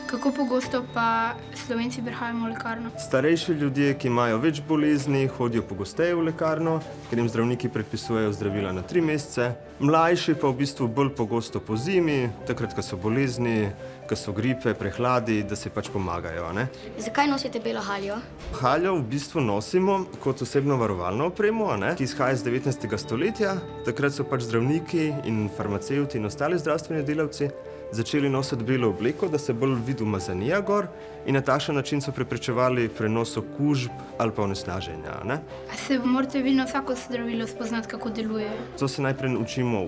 Kako pogosto pa Slovenci prihajamo v lekarno? Starejši ljudje, ki imajo več bolezni, hodijo pogosteje v lekarno, ker jim zdravniki predpisujejo zdravila na 3 mesece. Mlajši pa v bistvu bolj pogosto po zimi, takrat, ko so bolezni, ko so gripe, prehladi, da se pač pomagajo. Ne? Zakaj nosite belo haljo? Haljo v bistvu nosimo kot osebno varovalno opremo, ki izhaja iz 19. stoletja. Takrat so pač zdravniki in farmacevti in ostali zdravstveni delavci začeli nositi belo obleko, da se bolj vidi umazanija gor in na takšen način so preprečevali prenos okužb ali pa onesnaženja. Ne? A se morate vi na vsako zdravilo spoznati, kako deluje? To se najprej učimo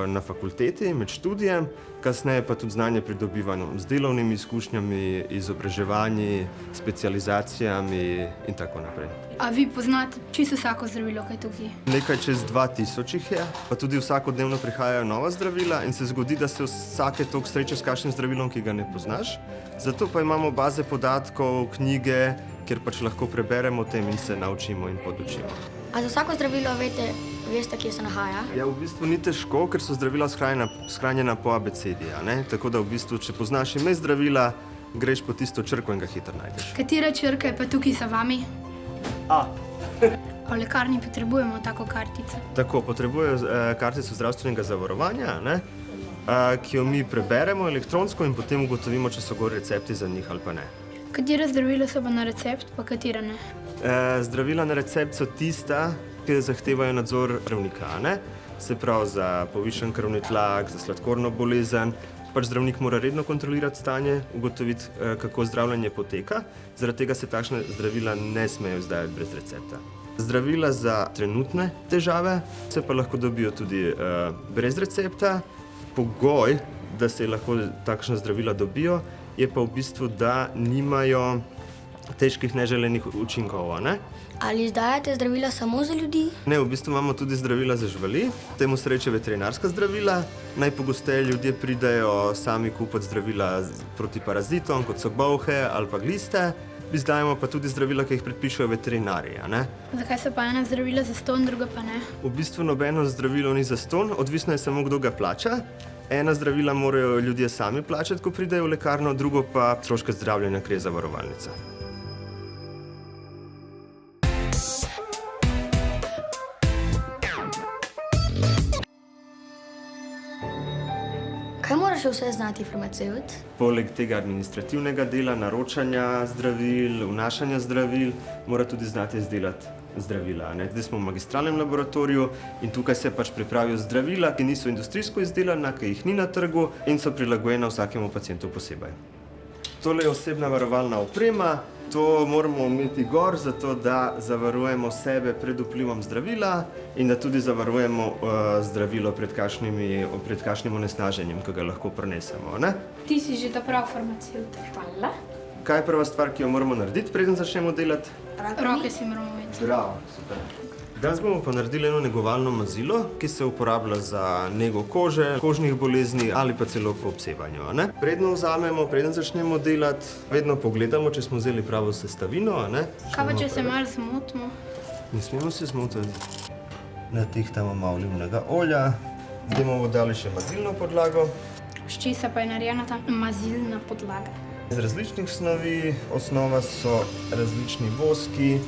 na fakulteti med študijem, kasneje pa tudi znanje pridobivamo z delovnimi izkušnjami, izobraževanji, specializacijami in tako naprej. A vi poznate čisto vsako zdravilo, kaj tukaj? Nekaj čez 2000 jih je, pa tudi vsakodnevno prihajajo nova zdravila in se zgodi, da se vsake toliko srečaš s kakšnim zdravilom, ki ga ne poznaš. Zato pa imamo baze podatkov, knjige, kjer pač lahko preberemo o tem in se naučimo in podučimo. A za vsako zdravilo veste, kje se nahaja? Ja, v bistvu ni težko, ker so zdravila shranjena po abecedi. Tako da v bistvu, če poznaš ime zdravila, greš po tisto črko in ga hitro najdeš. Katera črka je pa tukaj za vami? A. V lekarni potrebujemo tako kartico. Tako, potrebujejo kartico zdravstvenega zavarovanja, ki jo mi preberemo elektronsko in potem ugotovimo, če so gor recepti za njih ali pa ne. Katera zdravila so pa na recept, pa katera ne? Zdravila na recept so tista, ki zahtevajo nadzor zdravnika. Se pravi za povišen krvni tlak, za sladkorno bolezen. Pač zdravnik mora redno kontrolirati stanje, ugotoviti, kako zdravljenje poteka. Zaradi tega se takšne zdravila ne smejo izdajati brez recepta. Zdravila za trenutne težave se pa lahko dobijo tudi brez recepta. Pogoj, da se lahko takšna zdravila dobijo, je pa v bistvu, da nimajo težkih neželenih učinkov. Ali izdajate zdravila samo za ljudi? Ne, v bistvu imamo tudi zdravila za živali, temu se reče veterinarska zdravila. Najpogosteje ljudje pridejo sami kupiti zdravila proti parazitom, kot so bolhe ali pa gliste. Izdajamo pa tudi zdravila, ki jih predpišejo veterinarji. Zakaj so pa ena zdravila zastonj, druga pa ne? V bistvu nobeno zdravilo ni zastonj, odvisno je samo, kdo ga plača. Ena zdravila morajo ljudje sami plačati, ko pridejo v lekarno, drugo pa stroške zdravljenja krije zavarovalnica. Kaj mora še vse znati farmacevt? Poleg tega administrativnega dela, naročanja zdravil, vnašanja zdravil, mora tudi znati izdelati zdravila. Zdaj smo v magistralnem laboratoriju in tukaj se pač pripravijo zdravila, ki niso industrijsko izdelana, ki jih ni na trgu in so prilagojena vsakemu pacientu posebej. Tole je osebna varovalna oprema. To moramo imeti gor, zato da zavarujemo sebe pred vplivom zdravila in da tudi zavarujemo zdravilo pred kakšnim onesnaženjem, ki ga lahko prenesemo. Ti si že ta prav farmacevt. Hvala. Kaj je prva stvar, ki jo moramo narediti, preden začnemo delati? Roke si moramo imeti. Bravo, super. Danes bomo pa naredili eno negovalno mazilo, ki se uporablja za nego kože, kožnih bolezni ali pa celo po obsevanju. Preden začnemo delati, vedno pogledamo, če smo vzeli pravo sestavino. Kaj pa, če se malo zmotimo? Ne smemo se zmotiti. Natehtamo malo olivnega olja. Zdaj bomo dali še mazilno podlago. S česa pa je narejena ta mazilna podlaga? Iz različnih snovi, osnova so različni voski.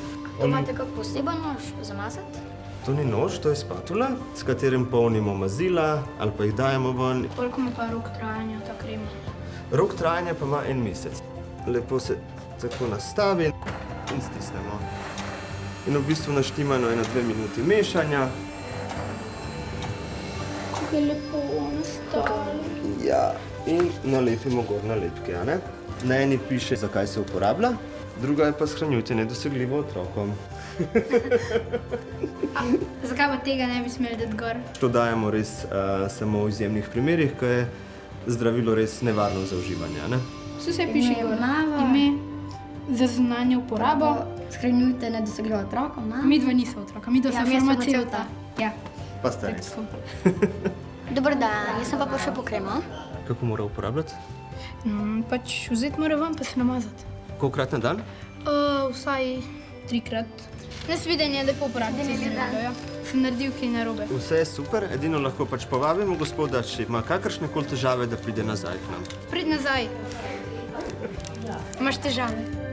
Imate kak poseben nož za mazati? To ni nož, to je spatula, s katerim polnimo mazila ali pa jih dajemo ven. Koliko ima pa rok trajanja ta krema? Rok trajanja pa ima 1 mesec. Lepo se tako nastavi in stisnemo. In v bistvu naštimano 1-2 minuti mešanja. Kako je lepo nastalo. Ja, in nalepimo gor nalepke. Na eni piše, zakaj se uporablja, druga je pa shranjujte nedosegljivo otrokom. Zakaj pa tega ne bi smeli dati gor? To dajemo res samo v izjemnih primerih, ko je zdravilo res nevarno za uživanje. Vse se piše gor. Ime za zunanjo uporabo. Shranjujte nedosegljivo otrokom. Midva niso otroka, midva so farmacevta. Ja. Pa sta res. Dobar dan, jaz sem pa še po kremo. Kako mora uporabljati? Pač vzeti mora ven pa se namazati. Kolikrat na dan? Vsaj 3-krat. Nasvidenje, lepo uporabiti zdravilo. Sem naredil kaj narobe. Vse je super, edino lahko pač povabimo gospoda, če ima kakršnekoli težave, da pride nazaj k nam. Pridi nazaj. Imaš težave?